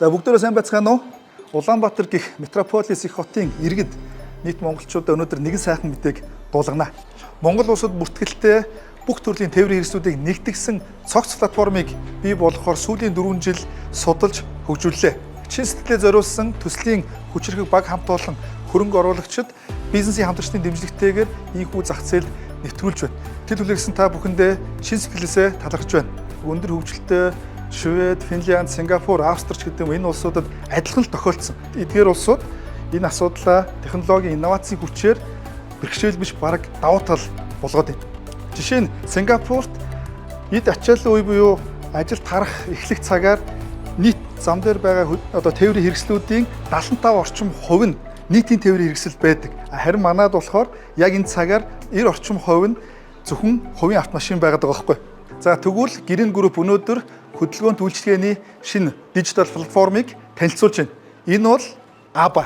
За бүгдээрээ сайн байцгаана уу? Улаанбаатар гэх метрополис их хотын иргэд нийт монголчуудаа өнөөдөр нэгэн сайхан мэдээг дуулгана. Монгол улсад бүртгэлтэй бүх төрлийн тээврийн хэрэгслүүдийг нэгтгэсэн цогц платформыг бий болгохоор сүүлийн 4 жил судалж хөгжүүллээ. Чин сэтгэлээ зориулсан төслийн хүчирхэг баг хамт олон хөрөнгө оруулагчид бизнесийн хамтрагчдын дэмжлэгтэйгээр ийхүү зах зээлд нэвтрүүлж байна. Тэд хүлээсэн та бүхэндээ шин сэтгэлээсээ талархаж байна. Өндөр хөгжилтэй Швед, Финлянд, Сингапур, Австрич гэдэг энэ улсуудад адилхан л тохиолдсон. Эдгээр улсууд энэ асуудлаа технологийн инновацийн хүчээр бэрхшээлбэж бараг давуу тал болгоод байна. Жишээ нь Сингапурт эд ачааллын үе буюу ажил тарах эхлэх цагаар нийт зам дээр байгаа тээврийн хэрэгслүүдийн 75% орчим хувь нь нийтийн тээврийн хэрэгсэл байдаг. Харин манайд болохоор яг энэ цагаар 90% нь зөвхөн хувийн автомашин байгаад байгаа байхгүй. За тэгвэл Green Group өнөөдөр хөдөлгөөнт үйлчилгээний шинэ дижитал платформыг танилцуулж байна. Энэ бол ABBA.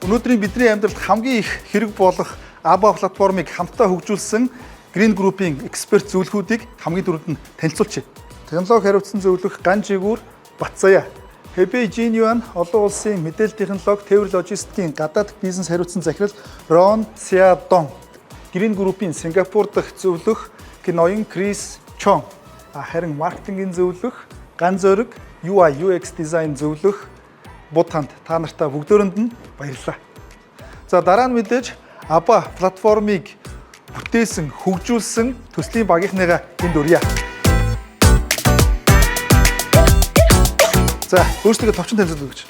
Өнөөдрийн бидний амьдралд хамгийн их хэрэг болох ABBA платформыг хамтдаа хөгжүүлсэн Green Group-ийн эксперт зөвлөхүүдийг хамгийн түрүүнд нь танилцуулж байна. Технологи хариуцсан зөвлөх Ган Жигүүр Батцаяа, Хэбэй Жинюан олон улсын мэдээлэл технологи, тээвэр логистикийн гадаад бизнес хариуцсан захирал Рон Сиадон, Green Group-ийн Сингапур дахь зөвлөх Ноён Крис Чон, харин маркетингийн зөвлөх Ган Зориг, UI UX дизайн зөвлөх Бутанд та нартай бүгдөөрэнд нь баярлалаа. За дараа нь мэдээж ABBA платформыг бүтээсэн, хөгжүүлсэн төслийн багийнхныгаа энд өрье. За өөрсдөө товчон танилцуулж өгч.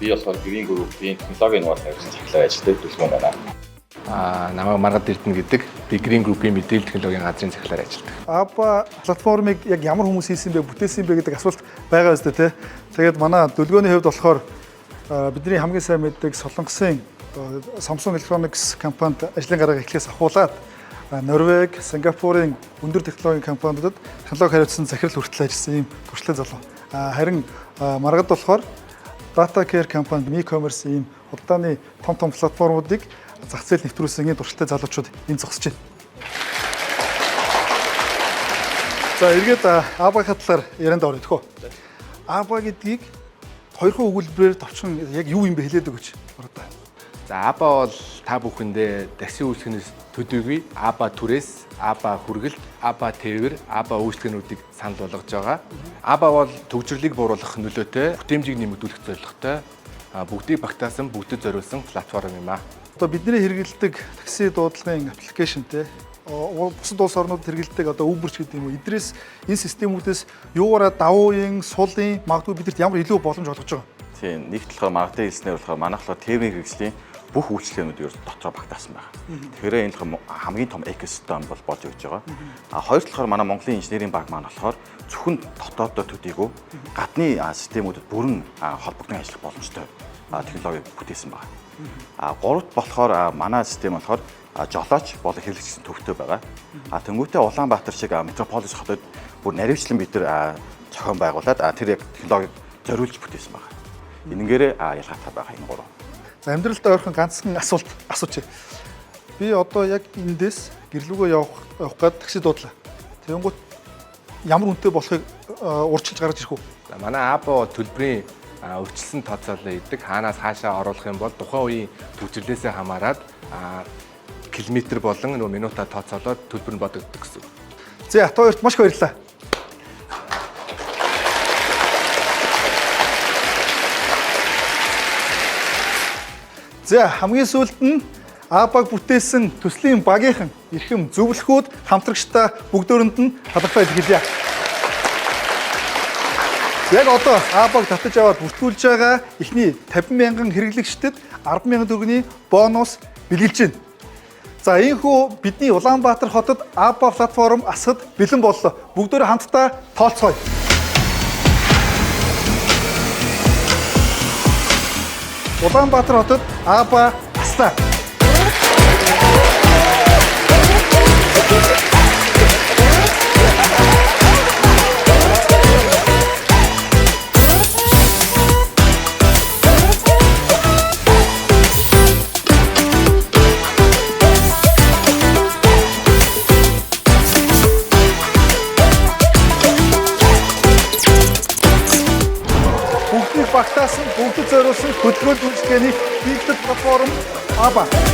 Би болохоор Green Group-ийн технологи инновац хариуцсан захирлын ажилтнууд төлөвлөмөн байна. Намайг Маргад Эрдэнэ гэдэг. Би Green Group-ийн мэдээлэл технологийн газрын захирлаар ажилладаг. ABBA платформыг яг ямар хүмүүс хийсэн бэ, бүтээсэн бэ гэдэг асуулт байгаа үстэй тий. Тэгээд манай дүлгөөний хувьд болохоор бидний хамгийн сайн мэддэг Солонгосын Samsung Electronics компанид ажлын гарааг эхлээс ахуулаад Норвеги, Сингапурын өндөр технологийн компаниудад технологи хариуцсан захирал хүртэл ажилласан ийм туршлагатай залуу. Харин Маргад болохоор Data Care компанид e-commerce ийм удааны том платформуудыг зах зээл нэвтрүүлсэн ийм туршлагатай залуучууд энд зогсож байна. За эргээд ABBA-гийн талаар ярианд орё төхөө. ABBA гэдгийг хоёрхан өгүүлбэрээр товчхон яг юу юм бэ хэлээд өгөөч. За ABBA бол та бүхэндээ такси үйлчлэгнээс төдийгүй ABBA түрээс, ABBA хүргэлт, ABBA тээвэр, ABBA үйлчлэгнүүдийг санал болгож байгаа. ABBA бол төвчрлийг бууруулах нөлөөтэй, бүтээмжийг нэмэгдүүлэх зорилготой бүгдийг багтаасан, бүгдэд зориулсан платформ юм аа. Одоо бидний хэрэглэдэг такси дуудлагын аппликейшнтэй бусад улс орнуудад хэрэглэдэг Uber ч гэдэг юм уу. Эдрээс энэ системүүдээс юугаараа давууын, сулын магадгүй бидэрт ямар илүү боломж олгож байгаа. Тийм, нэгт болохоор маркетинг хэлснээр болохоор манайх болохоор тээврийн хэрэгслийн бүх үйлчлэгнүүд ер нь дотор багтаасан байна. Тэгэхээр энэ хамгийн том экосистем бол болж өгч байгаа. Хоёр талаар манай Монголын инженерийн баг маань болохоор зөвхөн дотооддоо төдийгүй гадны системүүдэд бүрэн холбогдсон ажиллах боломжтой технологи бүтээсэн байна. Гуравт болохоор манай систем болохоор жолооч болон хэрэглэгчийн төвтэй байгаа. Тэнгүүтээ Улаанбаатар шиг метрополис хотод бүр наривчлан бид нар зохион байгуулад тэр яг технологиг зориулж бүтээсэн байна. Энэгээр ялгаатай байгаа энэ гурав. За амьдралдаа ойрхон ганцхан асуулт асуучих. Би одоо яг эндээс гэрлүүгөө явах гээд такси дуудлаа. Тэнгүүт ямар үнэтэй болохыг урьдчилж гаргаж ирэх үү? За манай ABBA төлбөрийн өвчлсөн тооцоолол идэг. Хаанаас хаашаа оруулах юм бол тухайн үеийн төвчрлээсээ хамаарат километр болон минутаа тооцоолоод төлбөр нь бодогддог гэсэн. За та хоёрт маш их баярлалаа. За хамгийн сүүлд нь ABBA-г бүтээсэн төслийн багийнхан эрхэм зөвлөхүүд хамтрагчтай бүгдөөрэнд нь талархал илэрхийлье. Яг одоо ABBA-г татаж аваад бүртгүүлж байгаа эхний 50,000 хэрэглэгчдэд 10,000 төгрөгийн бонус бэлгэлж байна. За ийхүү бидний Улаанбаатар хотод ABBA платформ асахад бэлэн боллоо. Бүгдөө хамтдаа тоолцгоё. Улаанбаатар хотод ABBA аслаа. багтаасан бүгдэд зориулсан хөтөлбөр үйлчлэгээний дийлдэт платформ АБА.